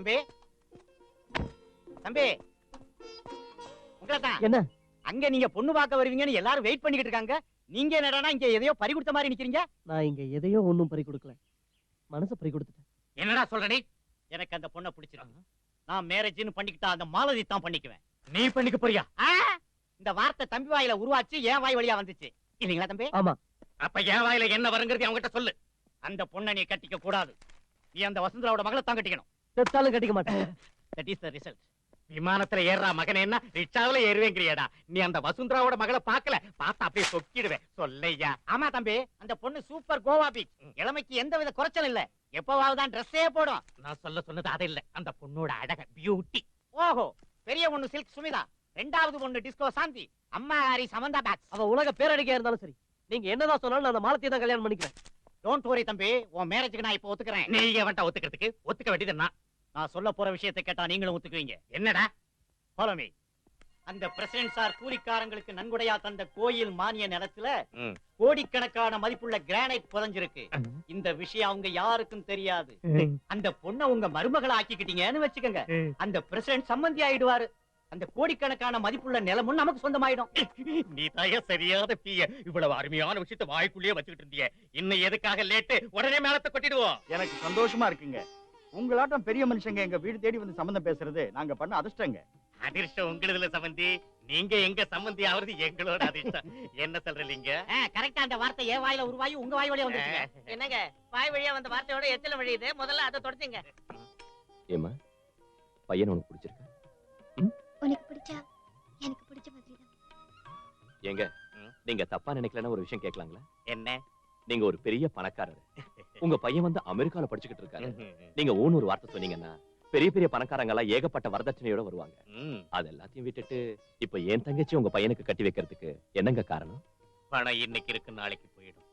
தம்பி தம்பி உங்களதான் என்ன அங்க நீங்க பொண்ணு பார்க்க வருவீங்கன்னு எல்லாரும் வெயிட் பண்ணிக்கிட்டு இருக்காங்க. நீங்க என்னடா இங்க எதையோ பறி கொடுத்த மாதிரி நிக்கிறீங்க? நான் இங்க எதையோ ஒண்ணும் பறி கொடுக்கல, மனசை பறி கொடுத்துட்டேன். என்னடா சொல்ற நீ? எனக்கு அந்த பொண்ணை பிடிச்சிருக்கு. நான் மேரேஜ்னு பண்ணிக்கிட்டா அந்த மாலதி தான் பண்ணிக்குவேன். நீ பண்ணிக்க போறியா? இந்த வார்த்தை தம்பி வாயில உருவாச்சு, என் வாய் வழியா வந்துச்சு இல்லீங்களா தம்பி? ஆமா. அப்ப என் வாயில என்ன வருங்கிறது அவங்ககிட்ட சொல்லு. அந்த பொண்ணை நீ கட்டிக்க கூடாது. நீ அந்த வசுந்தராவோட மகளை தான் கட்டிக்கணும். செத்தாலும் கட்டிக்க மாட்டேன். That is the result. விமானத்துல ஏறா மகனே, என்ன ரிக்ஷாவில ஏறுவேங்கிறியடா? நீ அந்த வசுந்தராவோட மகளை பார்க்கல, பார்த்தா அப்படியே சொக்கிடுவேன். சொல்லையா? ஆமா தம்பி, அந்த பொண்ணு சூப்பர் கோவா பீச். இளமைக்கு எந்தவித குறைச்சல் இல்ல. எப்பவாவதான் ட்ரெஸ்ஸே போடும். நான் சொன்னது அது இல்ல, அந்த பொண்ணோட அழக பியூட்டி. ஓஹோ, பெரிய பொண்ணு சில்க் சுமிதா, ரெண்டாவது பொண்ணு டிஸ்கோ சாந்தி, அம்மா ஹாரி சமந்தா பேக்ஸ். அவ உலக பேரடிக்கையா இருந்தாலும் சரி, நீங்க என்னதான் சொன்னாலும் நான் அந்த மாலத்தியை தான் கல்யாணம் பண்ணிக்கிறேன். டோன்ட் வரி தம்பி, உன் மேரேஜுக்கு நான் இப்ப ஒத்துக்கிறேன். நீங்க வேண்டாம் ஒத்துக்கிறதுக்கு, ஒத்துக்க வேண்டியது நான் சொல்ல போற விஷயத்தை கேட்டா நீங்களும் ஒத்துக்குவீங்க. என்னடா? Follow me. அந்த பிரசிடென்ட் சார் கூலிக்காரங்களுக்கு நன்கொடையா தந்த கோயில் மானிய நிலத்துல கோடிக்கணக்கான மதிப்புள்ள கிரானைட் புதைஞ்சிருக்கு. இந்த விஷயம் அவங்க யாருக்கும் தெரியாது. அந்த பொண்ணை உங்க மருமகளை ஆக்கிக்கிட்டீங்கன்னு வச்சுக்கோங்க, அந்த பிரசிடென்ட் சம்மந்தி ஆயிடுவாரு. அந்த கோடிக்கணக்கான மதிப்புள்ள நிலமும் நமக்கு சொந்தமாயிடும். நீ தாய சரியாத பிய, இவ்வளவு அருமையான விஷயத்தை வாய்க்குள்ளேயே வச்சுக்கிட்டு இருந்திய. இன்னும் எதுக்காக லேட்டு? உடனே மேலத்தை கொட்டிடுவோம். எனக்கு சந்தோஷமா இருக்குங்க. உங்களாட்டம் பெரிய மனுஷங்க எங்க வீடு தேடி வந்து சம்பந்தம் பேசுறது நாங்க பண்ண அதிர்ஷ்டங்க. அதிர்ஷ்டம் உங்களுதுல சம்பந்தி, நீங்க எங்க சம்பந்தி ஆவறது எங்களோட அதிர்ஷ்டம். என்ன சொல்றீங்க? கரெக்டா அந்த வார்த்தை என் வாயில உருவாயி உங்க வாய் வழியா வந்துருங்க. என்னங்க வாய் வழியா வந்த வார்த்தையோட எத்தனை வழியுது? முதல்ல அதை தொடச்சுங்க. ஏமா பையன் உனக்கு பிடிச்சிருக்கா? உனக்கு பிடிச்சா எனக்கு பிடிச்ச மாதிரி தான். ஏங்க நீங்க தப்பா நினைக்கலன்னா ஒரு விஷயம் கேட்கலாங்களா? என்ன? நீங்க ஒரு பெரிய பணக்காரர், உங்க பையன் வந்து அமெரிக்கால படிச்சுக்கிட்டு இருக்காரு. நீங்க ஒரு வார்த்தை சொன்னீங்கன்னா பெரிய பெரிய பணக்காரங்க எல்லாம் ஏகப்பட்ட வரதட்சணையோட வருவாங்க. அது எல்லாத்தையும் விட்டுட்டு இப்ப என் தங்கச்சி உங்க பையனுக்கு கட்டி வைக்கிறதுக்கு என்னங்க காரணம்? பணம் இன்னைக்கு இருக்கு, நாளைக்கு போயிடும்.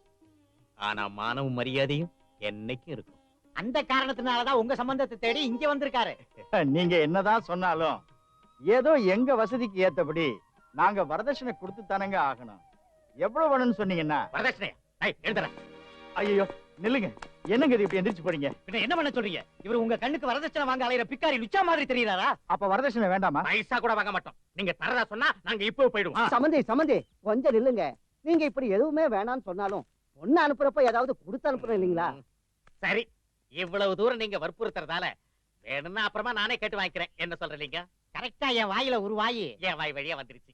ஆனா மானமும் மரியாதையும் என்னைக்கும் இருக்கும். அந்த காரணத்தினாலதான் உங்க சம்பந்தத்தை தேடி இங்க வந்திருக்காரு. நீங்க என்னதான் சொன்னாலும் ஏதோ எங்க வசதிக்கு ஏத்தபடி நாங்க வரதட்சணை கொடுத்து தானங்க ஆகணும். எவ்வளவு வேணும்னு சொன்னீங்கன்னா? வரதட்சணையா? எழுதுறேன். ஐயோ நில்லுங்க, என்னங்க இது இப்படி எந்திரிச்சு போறீங்க? பின்ன என்ன பண்ண சொல்றீங்க? இவர் உங்க கண்ணுக்கு வரதட்சணை வாங்க அலையிற பிக்காரி லுச்சா மாதிரி தெரியறாரா? அப்ப வரதட்சணை வேண்டாமா? பைசா கூட வாங்க மாட்டோம். நீங்க தரதா சொன்னா நாங்க இப்போ போயிடுவோம். சம்பந்தி கொஞ்சம் நில்லுங்க. நீங்க இப்படி எதுவுமே வேணாம்னு சொன்னாலும் பொண்ணு அனுப்புறப்ப ஏதாவது கொடுத்து அனுப்புறோம் இல்லீங்களா? சரி, இவ்வளவு தூரம் நீங்க வற்புறுத்துறதால வேணும்னா அப்புறமா நானே கேட்டு வாங்கிக்கிறேன். என்ன சொல்றீங்க? கரெக்டா என் வாயில உருவாயி என் வாய் வழியா வந்துருச்சு.